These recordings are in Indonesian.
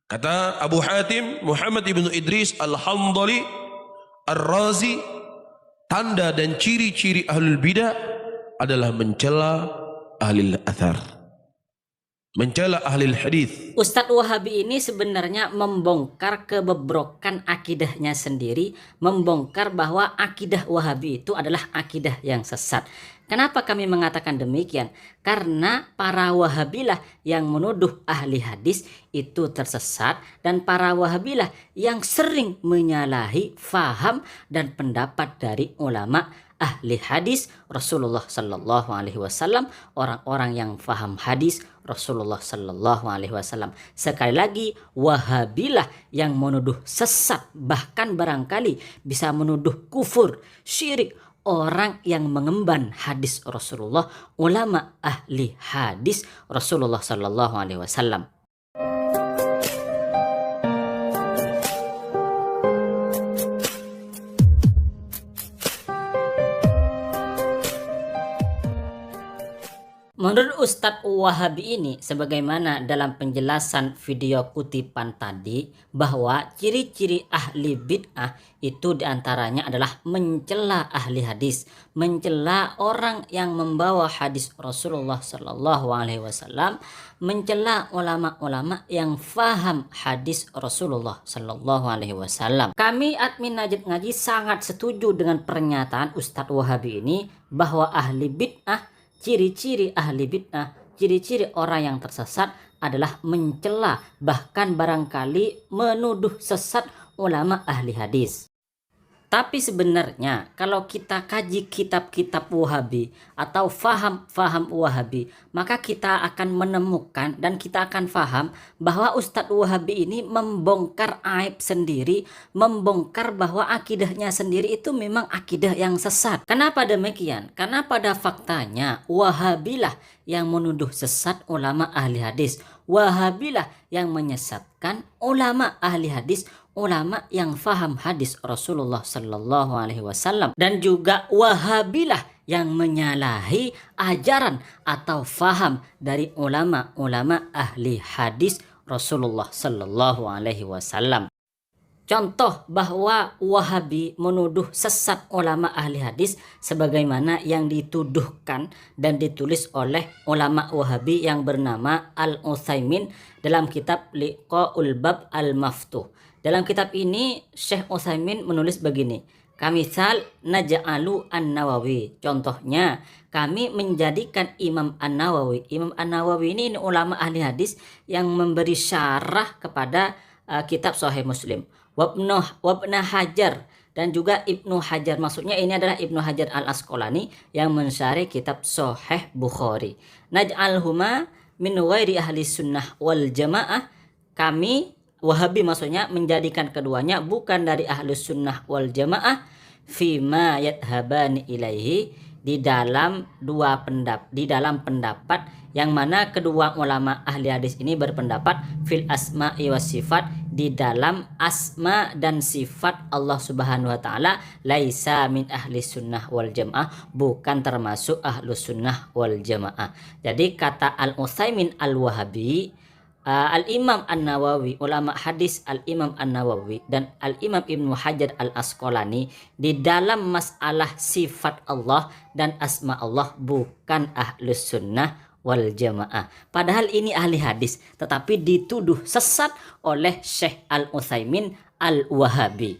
Kata Abu Hatim Muhammad ibnu Idris Al-Handali Ar-Razi, tanda dan ciri-ciri ahlul bidah adalah mencela ahli athar, mencela ahli hadis. Ustadz Wahabi ini sebenarnya membongkar kebebrokan akidahnya sendiri, membongkar bahwa akidah Wahabi itu adalah akidah yang sesat. Kenapa kami mengatakan demikian? Karena para Wahabilah yang menuduh ahli hadis itu tersesat, dan para Wahabilah yang sering menyalahi faham dan pendapat dari ulama ahli hadis Rasulullah Sallallahu Alaihi Wasallam, orang-orang yang faham hadis Rasulullah Sallallahu Alaihi Wasallam. Sekali lagi, Wahabilah yang menuduh sesat, bahkan barangkali bisa menuduh kufur, syirik orang yang mengemban hadis Rasulullah, ulama ahli hadis Rasulullah Sallallahu Alaihi Wasallam. Menurut Ustadz Wahabi ini, sebagaimana dalam penjelasan video kutipan tadi, bahwa ciri-ciri ahli bid'ah itu diantaranya adalah mencela ahli hadis, mencela orang yang membawa hadis Rasulullah Sallallahu Alaihi Wasallam, mencela ulama-ulama yang faham hadis Rasulullah Sallallahu Alaihi Wasallam. Kami admin Najib Ngaji sangat setuju dengan pernyataan Ustadz Wahabi ini bahwa ahli bid'ah, ciri-ciri ahli bid'ah, ciri-ciri orang yang tersesat adalah mencela, bahkan barangkali menuduh sesat ulama ahli hadis. Tapi sebenarnya kalau kita kaji kitab-kitab Wahabi atau faham-faham Wahabi, maka kita akan menemukan dan kita akan faham bahwa Ustadz Wahabi ini membongkar aib sendiri, membongkar bahwa akidahnya sendiri itu memang akidah yang sesat. Kenapa demikian? Karena pada faktanya Wahabilah yang menuduh sesat ulama ahli hadis, Wahabilah yang menyesatkan ulama ahli hadis, ulama yang faham hadis Rasulullah Sallallahu Alaihi Wasallam, dan juga Wahabilah yang menyalahi ajaran atau faham dari ulama-ulama ahli hadis Rasulullah Sallallahu Alaihi Wasallam. Contoh bahwa Wahabi menuduh sesat ulama ahli hadis sebagaimana yang dituduhkan dan ditulis oleh ulama Wahabi yang bernama Al-Utsaimin dalam kitab Liqaul Bab Al-Maftuh. Dalam kitab ini Syekh Utsaimin menulis begini, kamisal naj'alu An-Nawawi. Contohnya, kami menjadikan Imam An-Nawawi. Imam An-Nawawi ini ulama ahli hadis yang memberi syarah kepada kitab Sahih Muslim. Wabna Hajar dan juga Ibnu Hajar. Maksudnya ini adalah Ibnu Hajar Al-Asqalani yang mensyarih kitab Sahih Bukhari. Naj'alhuma min ghairi ahli sunnah wal jamaah. Kami Wahabi maksudnya menjadikan keduanya bukan dari ahli sunnah wal jamaah, fima yadhabani ilaihi, di dalam pendapat yang mana kedua ulama ahli hadis ini berpendapat fil asma'i was sifat, di dalam asma dan sifat Allah Subhanahu wa taala, laisa min ahli sunnah wal jamaah, bukan termasuk ahlu sunnah wal jamaah. Jadi kata Al-Utsaimin Al-Wahabi, Al-Imam An-Nawawi, ulama hadis Al-Imam An-Nawawi dan Al-Imam Ibnu Hajar Al-Asqalani di dalam masalah sifat Allah dan asma Allah bukan ahlus sunnah wal jamaah. Padahal ini ahli hadis, tetapi dituduh sesat oleh Syekh Al-Utsaimin Al-Wahabi.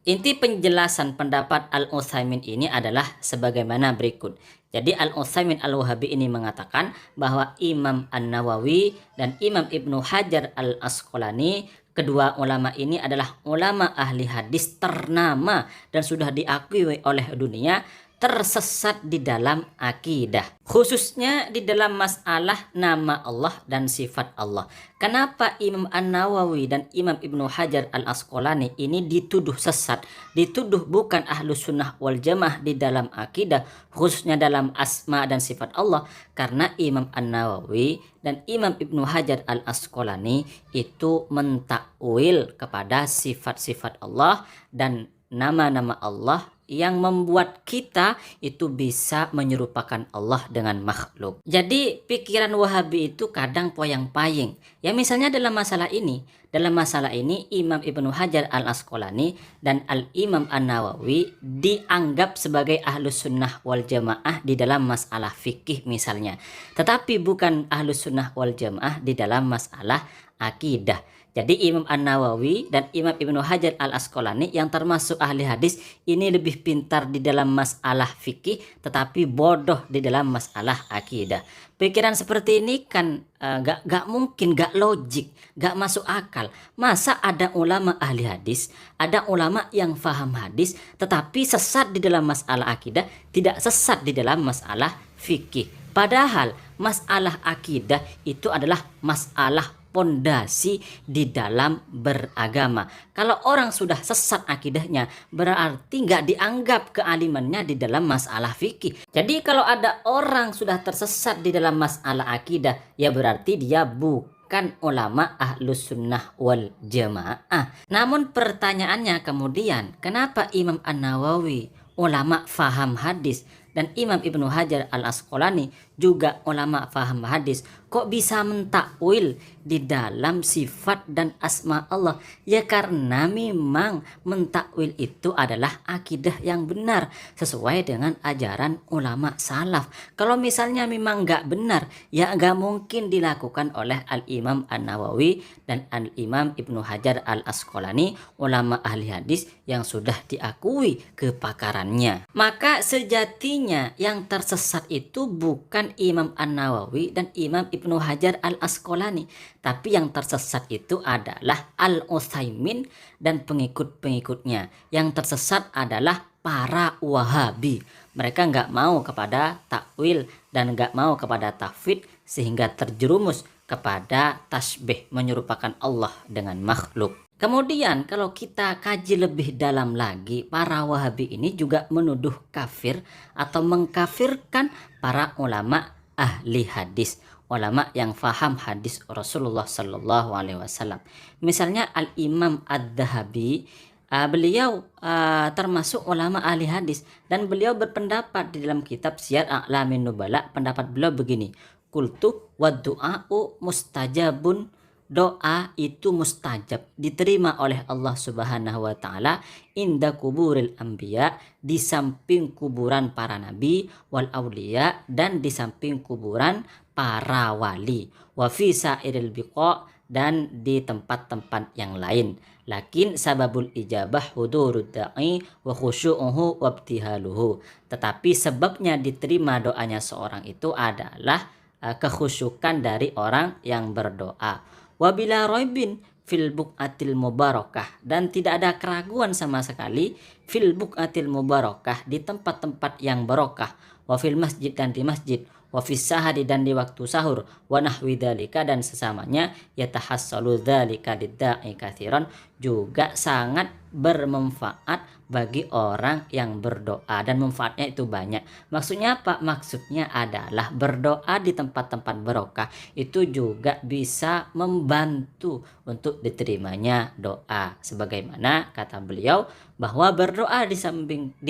Inti penjelasan pendapat Al-Utsaimin ini adalah sebagaimana berikut. Jadi Al-Utsaimin Al-Wahabi ini mengatakan bahwa Imam An-Nawawi dan Imam Ibnu Hajar Al-Asqalani, kedua ulama ini adalah ulama ahli hadis ternama dan sudah diakui oleh dunia, tersesat di dalam akidah, khususnya di dalam masalah nama Allah dan sifat Allah. Kenapa Imam An-Nawawi dan Imam Ibnu Hajar Al-Asqalani ini dituduh sesat, dituduh bukan ahlus sunnah wal jamaah di dalam akidah, khususnya dalam asma dan sifat Allah? Karena Imam An-Nawawi dan Imam Ibnu Hajar Al-Asqalani itu mentakwil kepada sifat-sifat Allah dan nama-nama Allah yang membuat kita itu bisa menyerupakan Allah dengan makhluk. Jadi pikiran Wahabi itu kadang poyang-paying. Ya misalnya dalam masalah ini Imam Ibnu Hajar al-Asqalani dan Al-Imam An-Nawawi dianggap sebagai ahlus sunnah wal jamaah di dalam masalah fikih misalnya. Tetapi bukan ahlus sunnah wal jamaah di dalam masalah akidah. Jadi Imam An-Nawawi dan Imam Ibnu Hajar al-Asqalani yang termasuk ahli hadis ini lebih pintar di dalam masalah fikih tetapi bodoh di dalam masalah akidah. Pikiran seperti ini kan gak mungkin, gak logik, gak masuk akal. Masa ada ulama ahli hadis, ada ulama yang faham hadis tetapi sesat di dalam masalah akidah, tidak sesat di dalam masalah fikih. Padahal masalah akidah itu adalah masalah pondasi di dalam beragama. Kalau orang sudah sesat akidahnya, berarti nggak dianggap kealimannya di dalam masalah fikih. Jadi kalau ada orang sudah tersesat di dalam masalah akidah, ya berarti dia bukan ulama ahlus sunnah wal jamaah. Namun pertanyaannya kemudian, kenapa Imam An-Nawawi ulama faham hadis dan Imam Ibnu Hajar al-Asqalani juga ulama faham hadis kok bisa mentakwil di dalam sifat dan asma Allah? Ya karena memang mentakwil itu adalah akidah yang benar sesuai dengan ajaran ulama salaf. Kalau misalnya memang nggak benar, ya nggak mungkin dilakukan oleh Al-Imam An-Nawawi dan Al-Imam Ibnu Hajar al-Asqalani, ulama ahli hadis yang sudah diakui kepakarannya. Maka sejatinya yang tersesat itu bukan Imam An-Nawawi dan Imam Ibnu Hajar al-Asqalani, tapi yang tersesat itu adalah Al-Utsaimin dan pengikut-pengikutnya. Yang tersesat adalah para Wahabi. Mereka nggak mau kepada takwil dan nggak mau kepada tafwid sehingga terjerumus kepada tasbih, menyerupakan Allah dengan makhluk. Kemudian kalau kita kaji lebih dalam lagi, para Wahabi ini juga menuduh kafir atau mengkafirkan para ulama ahli hadis, ulama yang faham hadis Rasulullah Sallallahu Alaihi Wasallam. Misalnya Al-Imam Ad-Dhahabi, beliau termasuk ulama ahli hadis dan beliau berpendapat di dalam kitab Siyar A'lamin Nubala, pendapat beliau begini, qultu wa du'a'u mustajabun, doa itu mustajab, diterima oleh Allah Subhanahu wa taala inda kuburil anbiya, di samping kuburan para nabi, wal auliya, dan di samping kuburan para wali, wa fi sairil biqa, dan di tempat-tempat yang lain. Lakin sababul ijabah hudurud da'i wa khusyu'uhu wa ibtihaluhu. Tetapi sebabnya diterima doanya seorang itu adalah kekhusyukan dari orang yang berdoa. Wabila roibin fil buqatil mubarakah, dan tidak ada keraguan sama sekali fil buqatil mubarakah, di tempat-tempat yang barokah, wa fil masjid, dan di masjid, wa fis sahari, dan di waktu sahur, wa nahwi dzalika, dan sesamanya, yatahassalu dzalika lidda'i katsiran, juga sangat bermanfaat bagi orang yang berdoa, dan manfaatnya itu banyak. Maksudnya apa? Maksudnya adalah berdoa di tempat-tempat barokah itu juga bisa membantu untuk diterimanya doa. Sebagaimana kata beliau bahwa berdoa di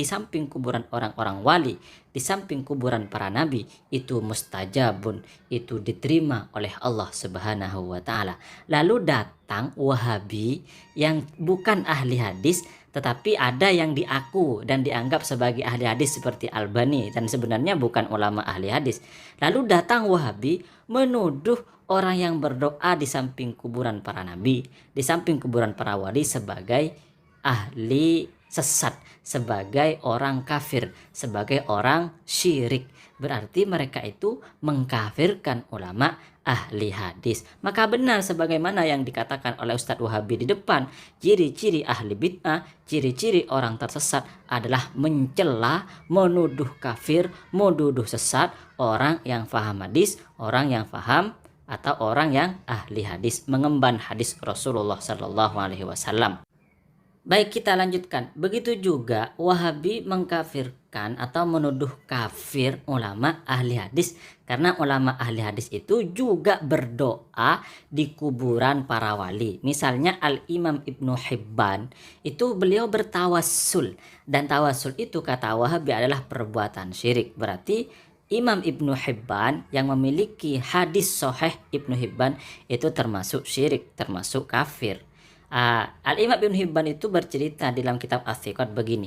samping kuburan orang-orang wali, di samping kuburan para nabi, itu mustajabun, itu diterima oleh Allah Subhanahu wa taala. Lalu datang Wahabi yang bukan ahli hadis tetapi ada yang diaku dan dianggap sebagai ahli hadis seperti Albani, dan sebenarnya bukan ulama ahli hadis. Lalu datang Wahabi menuduh orang yang berdoa di samping kuburan para nabi, di samping kuburan para wali sebagai ahli sesat, sebagai orang kafir, sebagai orang syirik. Berarti mereka itu mengkafirkan ulama ahli hadis. Maka benar sebagaimana yang dikatakan oleh Ustadz Wahabi di depan, ciri-ciri ahli bid'ah, ciri-ciri orang tersesat adalah mencela, menuduh kafir, menuduh sesat orang yang faham hadis, orang yang faham atau orang yang ahli hadis, mengemban hadis Rasulullah Sallallahu Alaihi Wasallam. Baik, kita lanjutkan. Begitu juga Wahabi mengkafirkan atau menuduh kafir ulama ahli hadis, karena ulama ahli hadis itu juga berdoa di kuburan para wali. Misalnya Al-Imam Ibnu Hibban itu beliau bertawassul, dan tawassul itu kata Wahabi adalah perbuatan syirik. Berarti Imam Ibnu Hibban yang memiliki hadis sahih Ibnu Hibban itu termasuk syirik, termasuk kafir. Al-Imam Ibnu Hibban itu bercerita dalam kitab As-Siqat begini.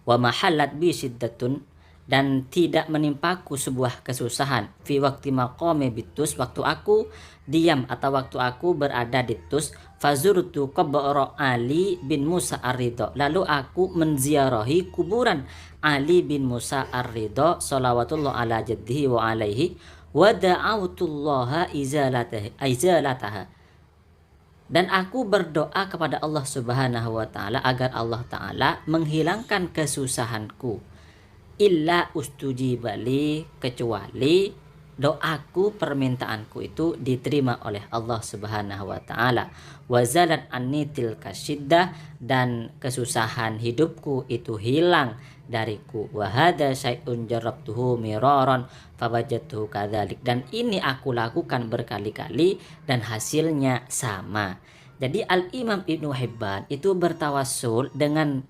Wa mahallat bi syiddatun, dan tidak menimpaku sebuah kesusahan fi waqti maqami bitus, waktu aku diam atau waktu aku berada di Tus, fazurtu qabra Ali bin Musa Ar-Ridha, lalu aku menziarahi kuburan Ali bin Musa Ar-Ridha salawatullah ala jaddihi wa alaihi wa da'autullaha izalataha, dan aku berdoa kepada Allah Subhanahu wa taala agar Allah taala menghilangkan kesusahanku. Illa ustujibali, kecuali doaku, permintaanku itu diterima oleh Allah Subhanahu wa taala. Wazalat anni tilka syiddah, dan kesusahan hidupku itu hilang dariku. Wa hadza syai'un jarabtuhu miraran fawajadtuhu kadzalik, dan ini aku lakukan berkali-kali dan hasilnya sama. Jadi Al-Imam Ibnu Hibban itu bertawassul dengan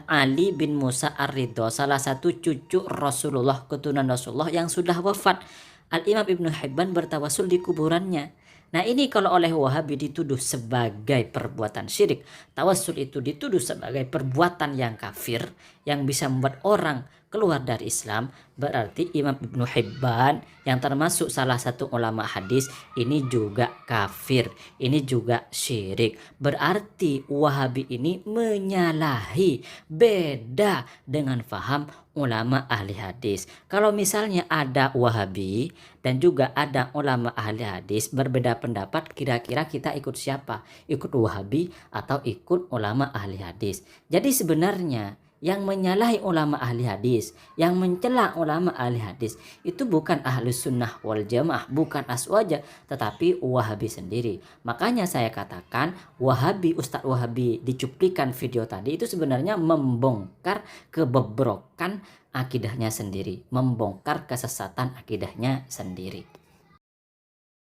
Ali bin Musa Ar-Ridha, salah satu cucu Rasulullah, keturunan Rasulullah yang sudah wafat. Al-Imam Ibnu Hibban bertawasul di kuburannya. Nah, ini kalau oleh Wahabi dituduh sebagai perbuatan syirik, tawasul itu dituduh sebagai perbuatan yang kafir, yang bisa membuat orang keluar dari Islam, berarti Imam Ibnu Hibban yang termasuk salah satu ulama hadis ini juga kafir, ini juga syirik. Berarti Wahabi ini menyalahi, beda dengan faham ulama ahli hadis. Kalau misalnya ada Wahabi dan juga ada ulama ahli hadis berbeda pendapat, kira-kira kita ikut siapa? Ikut Wahabi atau ikut ulama ahli hadis? Jadi sebenarnya yang menyalahi ulama ahli hadis, yang mencela ulama ahli hadis itu bukan ahlus sunnah wal jamaah, bukan aswaja, tetapi Wahabi sendiri. Makanya saya katakan Wahabi, Ustadz Wahabi di cuplikan video tadi itu sebenarnya membongkar kebobrokan akidahnya sendiri, membongkar kesesatan akidahnya sendiri.